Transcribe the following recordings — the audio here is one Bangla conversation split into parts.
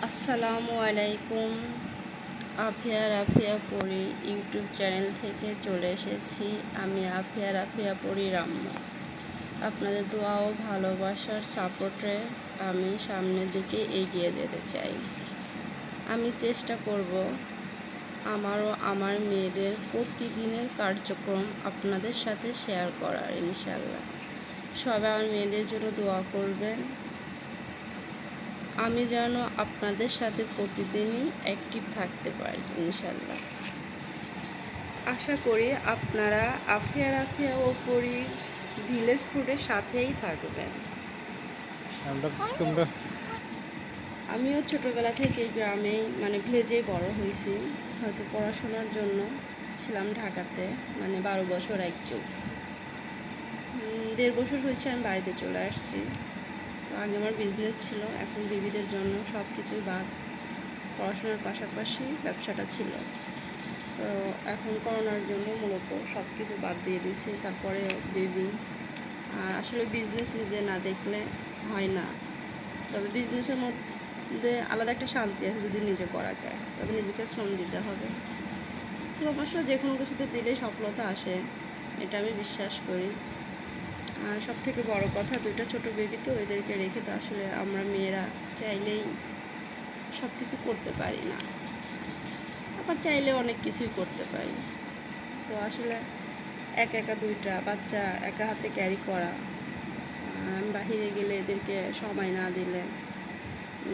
আসসালামু আলাইকুম। আফিয়া পরি ইউটিউব চ্যানেল থেকে চলে এসেছি। আমি আফিয়া পরি রাম্মা। আপনাদের দোয়া ও ভালোবাসার সাপোর্টে আমি সামনের দিকে এগিয়ে যেতে চাই। আমি চেষ্টা করব আমার মেয়েদের প্রতিদিনের কার্যক্রম আপনাদের সাথে শেয়ার করার, ইনশাল্লাহ। সবাই আমার মেয়েদের জন্য দোয়া করবেন। আমি যেন আপনাদের সাথে প্রতিদিনই অ্যাক্টিভ থাকতে পারি, ইনশাল্লাহ। আশা করি আপনারা আফিয়া ও পরির ভিলেজ ফুডের সাথেই থাকবেন। আমিও ছোটোবেলা থেকে গ্রামেই ভিলেজেই বড় হয়েছি। হয়তো পড়াশোনার জন্য ছিলাম ঢাকাতে, 12 বছর একযুগ। 1.5 বছর হয়েছে আমি বাড়িতে চলে আসছি। তো আগে আমার বিজনেস ছিল, এখন বেবিদের জন্য সব কিছুই বাদ। পড়াশোনার পাশাপাশি ব্যবসাটা ছিল। তো এখন করোনার জন্য মূলত সব কিছু বাদ দিয়ে দিয়েছি। তারপরে বেবি, আর আসলে বিজনেস নিজে না দেখলে হয় না। তবে বিজনেসের মধ্যে আলাদা একটা শান্তি আছে যদি নিজে করা যায়। তবে নিজেকে শ্রম দিতে হবে। শ্রম আসলে যে কোনো কিছুতে দিলেই সফলতা আসে, এটা আমি বিশ্বাস করি। আর সব থেকে বড় কথা, 2টা ছোটো বেবি, তো এদেরকে রেখে তো আসলে আমরা মেয়েরা চাইলেই সব কিছু করতে পারি না, আবার চাইলে অনেক কিছুই করতে পারি। তো আসলে একা 2টা বাচ্চা একা হাতে ক্যারি করা, আমি বাহিরে গেলে এদেরকে সময় না দিলে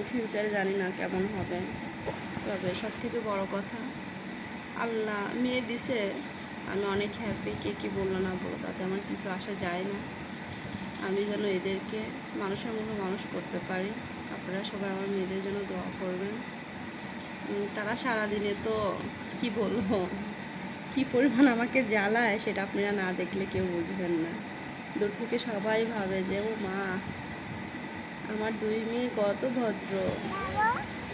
ফিউচারে জানি না কেমন হবে। তবে সব থেকে বড় কথা, আল্লাহ মেয়ে দিছে, আমি অনেক হ্যাপি। কে কী বললো না বলো, তাতে আমার কিছু আসা যায় না। আমি যেন এদেরকে মানুষের মতো মানুষ করতে পারি। আপনারা সবাই আমার মেয়েদের জন্য দোয়া করবেন। তারা সারাদিনে তো কি বলবো, কী পরিমাণ আমাকে জ্বালায়, সেটা আপনারা না দেখলে কেউ বুঝবেন না। দূর থেকে সবাই ভাবে যে ও মা, আমার 2 মেয়ে কত ভদ্র,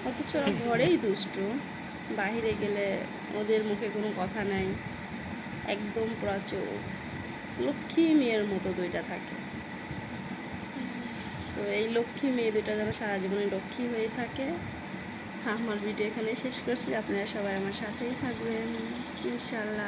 অথচ ওরা ঘরেই দুষ্টু। বাহিরে গেলে ওদের মুখে কোনো কথা নাই, একদম প্রচুর লক্ষ্মী মেয়ের মতো 2টা থাকে। তো এই লক্ষ্মী মেয়ে 2টা যেন সারা জীবনে লক্ষ্মী হয়ে থাকে। আমার ভিডিও এখানে শেষ করছি। আপনারা সবাই আমার সাথেই থাকবেন, ইনশাল্লাহ।